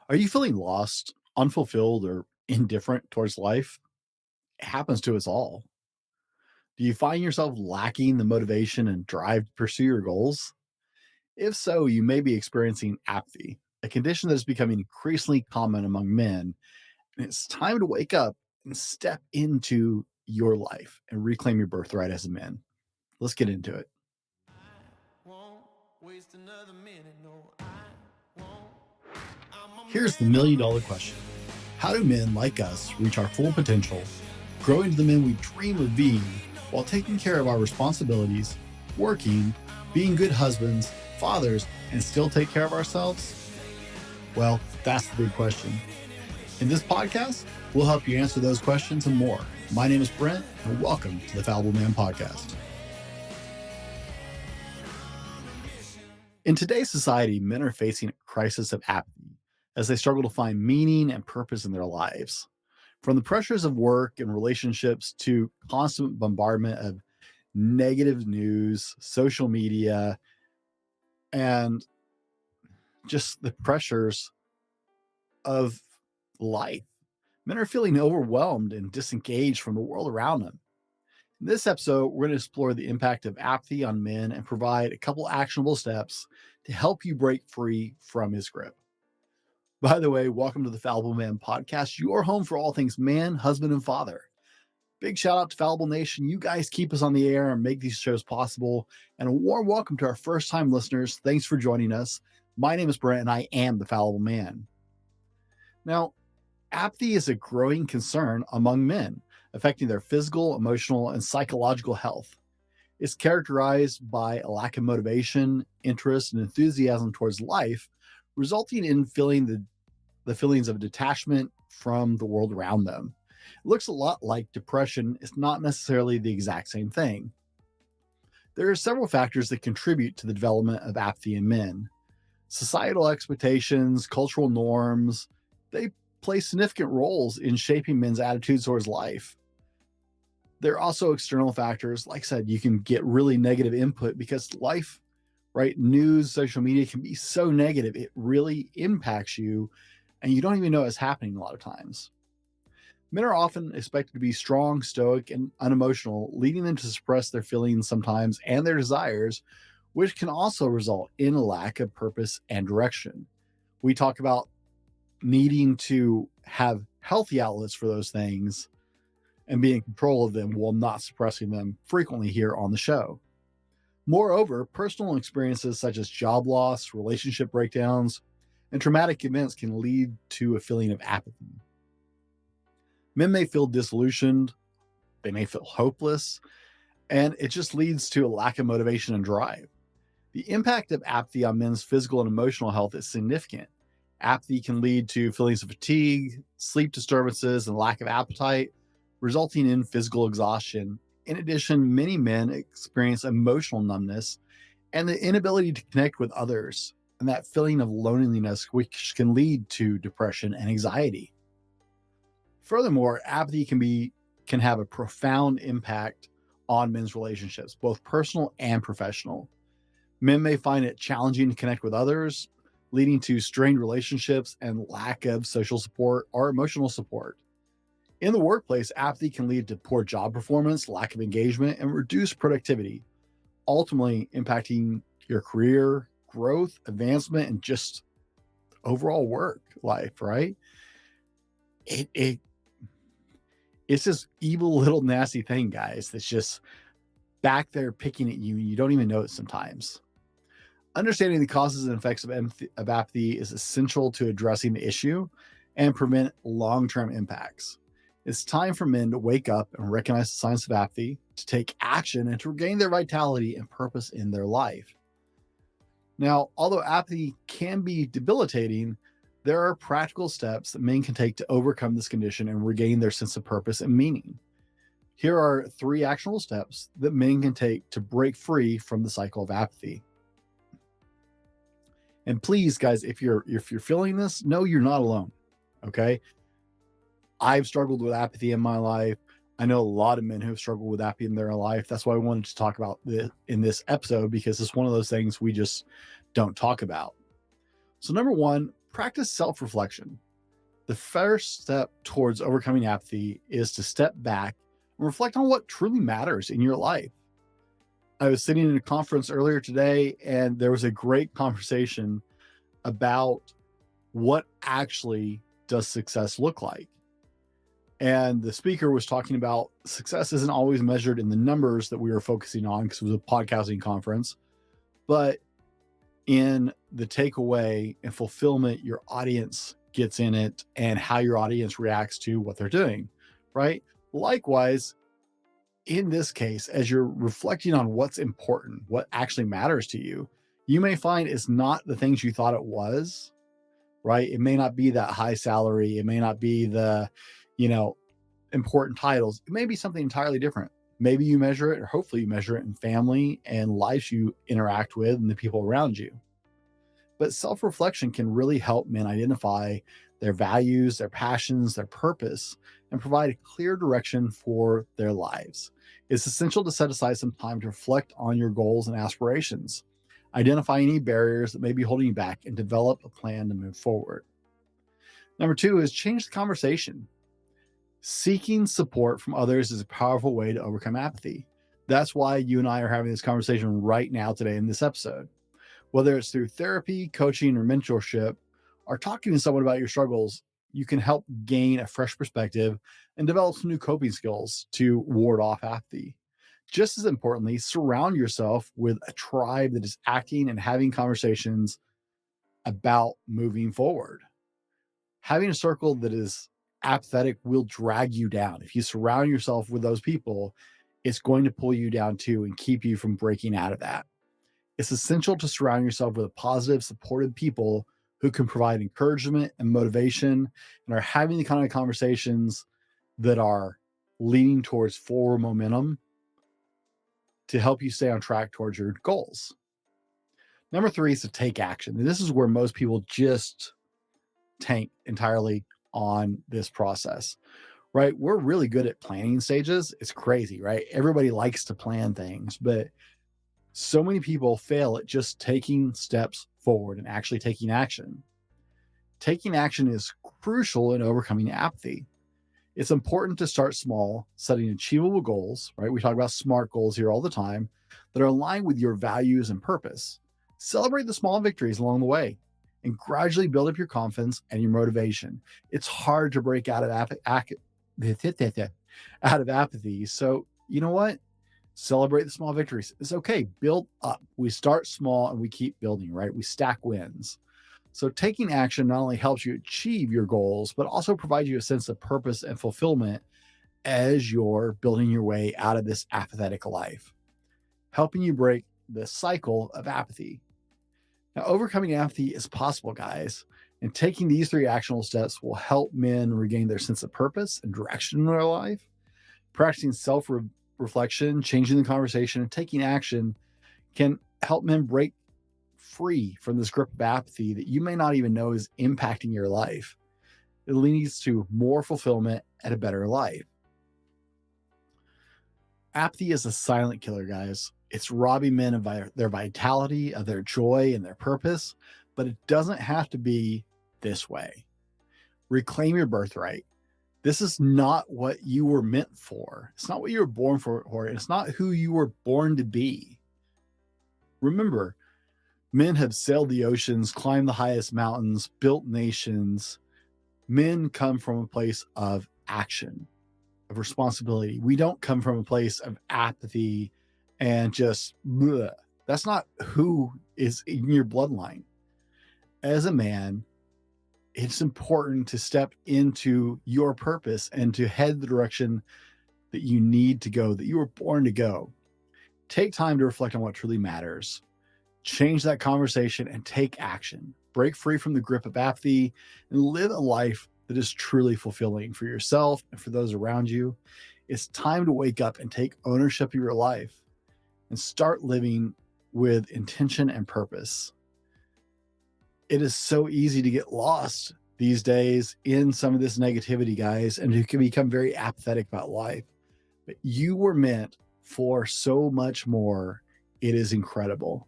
Are you feeling lost, unfulfilled, or indifferent towards life? It happens to us all. Do you find yourself lacking the motivation and drive to pursue your goals? If so, you may be experiencing apathy, a condition that is becoming increasingly common among men. And it's time to wake up and step into your life and reclaim your birthright as a man. Let's get into it. Won't waste another minute. No, I won't. I'm a Here's the man million of dollar question. How do men like us reach our full potential, grow into the men we dream of being, while taking care of our responsibilities, working, being good husbands, fathers, and still take care of ourselves? Well, that's the big question. In this podcast, we'll help you answer those questions and more. My name is Brent, and welcome to the Fallible Man Podcast. In today's society, men are facing a crisis of apathy as they struggle to find meaning and purpose in their lives. From the pressures of work and relationships to constant bombardment of negative news, social media, and just the pressures of life, men are feeling overwhelmed and disengaged from the world around them. In this episode, we're going to explore the impact of apathy on men and provide a couple actionable steps to help you break free from his grip. By the way, welcome to the Fallible Man Podcast, your home for all things man, husband, and father. Big shout out to Fallible Nation. You guys keep us on the air and make these shows possible. And a warm welcome to our first time listeners. Thanks for joining us. My name is Brent, and I am the Fallible Man. Now, apathy is a growing concern among men, affecting their physical, emotional, and psychological health. It's characterized by a lack of motivation, interest, and enthusiasm towards life, resulting in feeling the feelings of detachment from the world around them. It looks a lot like depression. It's not necessarily the exact same thing. There are several factors that contribute to the development of apathy in men. Societal expectations, cultural norms, they play significant roles in shaping men's attitudes towards life. There are also external factors. Like I said, you can get really negative input because life, right? News, social media can be so negative. It really impacts you and you don't even know it's happening a lot of times. Men are often expected to be strong, stoic, and unemotional, leading them to suppress their feelings sometimes and their desires, which can also result in a lack of purpose and direction. We talk about needing to have healthy outlets for those things and be in control of them while not suppressing them frequently here on the show. Moreover, personal experiences such as job loss, relationship breakdowns, and traumatic events can lead to a feeling of apathy. Men may feel disillusioned, they may feel hopeless, and it just leads to a lack of motivation and drive. The impact of apathy on men's physical and emotional health is significant. Apathy can lead to feelings of fatigue, sleep disturbances, and lack of appetite, resulting in physical exhaustion. In addition, many men experience emotional numbness and the inability to connect with others, and that feeling of loneliness, which can lead to depression and anxiety. Furthermore, apathy can have a profound impact on men's relationships, both personal and professional. Men may find it challenging to connect with others, leading to strained relationships and lack of social support or emotional support. In the workplace, apathy can lead to poor job performance, lack of engagement, and reduced productivity, ultimately impacting your career, growth, advancement, and just overall work life, right? It's this evil little nasty thing, guys, that's just back there picking at you and you don't even know it sometimes. Understanding the causes and effects of apathy is essential to addressing the issue and prevent long-term impacts. It's time for men to wake up and recognize the signs of apathy, to take action, and to regain their vitality and purpose in their life. Now, although apathy can be debilitating, there are practical steps that men can take to overcome this condition and regain their sense of purpose and meaning. Here are 3 actionable steps that men can take to break free from the cycle of apathy. And please, guys, if you're feeling this, know you're not alone. Okay. I've struggled with apathy in my life. I know a lot of men who have struggled with apathy in their life. That's why I wanted to talk about this in this episode, because it's one of those things we just don't talk about. So number 1, practice self-reflection. The first step towards overcoming apathy is to step back and reflect on what truly matters in your life. I was sitting in a conference earlier today, and there was a great conversation about what actually does success look like. And the speaker was talking about success isn't always measured in the numbers that we were focusing on because it was a podcasting conference, but in the takeaway and fulfillment your audience gets in it and how your audience reacts to what they're doing, right? Likewise, in this case, as you're reflecting on what's important, what actually matters to you, you may find it's not the things you thought it was, right? It may not be that high salary. It may not be the, important titles. It may be something entirely different. Maybe you measure it, or hopefully you measure it in family and lives you interact with and the people around you. But self-reflection can really help men identify their values, their passions, their purpose, and provide a clear direction for their lives. It's essential to set aside some time to reflect on your goals and aspirations, identify any barriers that may be holding you back, and develop a plan to move forward. Number 2 is change the conversation. Seeking support from others is a powerful way to overcome apathy. That's why you and I are having this conversation right now today in this episode. Whether it's through therapy, coaching, or mentorship, or talking to someone about your struggles, you can help gain a fresh perspective and develop some new coping skills to ward off apathy. Just as importantly, surround yourself with a tribe that is acting and having conversations about moving forward. Having a circle that is apathetic will drag you down. If you surround yourself with those people, it's going to pull you down too and keep you from breaking out of that. It's essential to surround yourself with positive, supportive people who can provide encouragement and motivation and are having the kind of conversations that are leaning towards forward momentum to help you stay on track towards your goals. Number 3 is to take action. And this is where most people just tank entirely on this process, right? We're really good at planning stages. It's crazy, right? Everybody likes to plan things, but so many people fail at just taking steps forward and actually taking action. Taking action is crucial in overcoming apathy. It's important to start small, setting achievable goals, right? We talk about SMART goals here all the time that are aligned with your values and purpose. Celebrate the small victories along the way and gradually build up your confidence and your motivation. It's hard to break out of apathy. So, you know what? Celebrate the small victories. It's okay. Build up. We start small and we keep building, right? We stack wins. So taking action not only helps you achieve your goals, but also provides you a sense of purpose and fulfillment as you're building your way out of this apathetic life, helping you break the cycle of apathy. Now, overcoming apathy is possible, guys, and taking these 3 actionable steps will help men regain their sense of purpose and direction in their life. Practicing self-reflection, changing the conversation, and taking action can help men break free from this grip of apathy that you may not even know is impacting your life. It leads to more fulfillment and a better life. Apathy is a silent killer, guys. It's robbing men of their vitality, of their joy, and their purpose, but it doesn't have to be this way. Reclaim your birthright. This is not what you were meant for. It's not what you were born for, or it's not who you were born to be. Remember, men have sailed the oceans, climbed the highest mountains, built nations. Men come from a place of action, of responsibility. We don't come from a place of apathy and just bleh. That's not who is in your bloodline. As a man, it's important to step into your purpose and to head the direction that you need to go, that you were born to go. Take time to reflect on what truly matters. Change that conversation and take action. Break free from the grip of apathy and live a life that is truly fulfilling for yourself and for those around you. It's time to wake up and take ownership of your life and start living with intention and purpose. It is so easy to get lost these days in some of this negativity, guys, and you can become very apathetic about life. But you were meant for so much more. It is incredible.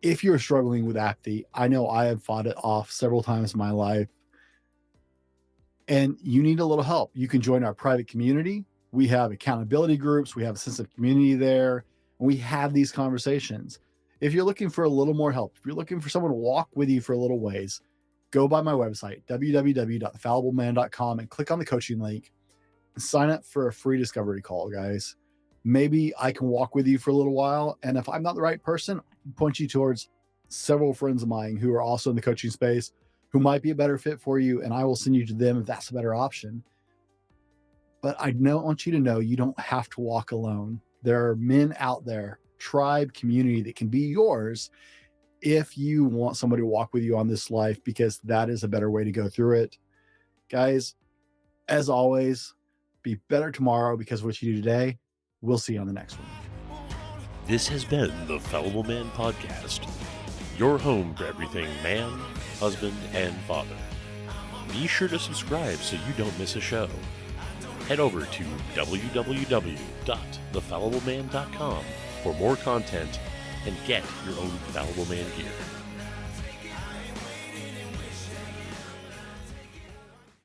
if you're struggling with apathy, I know I have fought it off several times in my life, and you need a little help. You can join our private community. We have accountability groups. We have a sense of community there. And we have these conversations. If you're looking for a little more help, if you're looking for someone to walk with you for a little ways, go by my website, www.thefallibleman.com, and click on the coaching link and sign up for a free discovery call, guys. Maybe I can walk with you for a little while. And if I'm not the right person, I can point you towards several friends of mine who are also in the coaching space who might be a better fit for you. And I will send you to them if that's a better option. But I want you to know you don't have to walk alone. There are men out there, tribe, community that can be yours if you want somebody to walk with you on this life, because that is a better way to go through it. Guys, as always, be better tomorrow because of what you do today. We'll see you on the next one. This has been the Fallible Man Podcast, your home for everything man, husband, and father. Be sure to subscribe so you don't miss a show. Head over to www.thefallibleman.com for more content and get your own Fallible Man gear.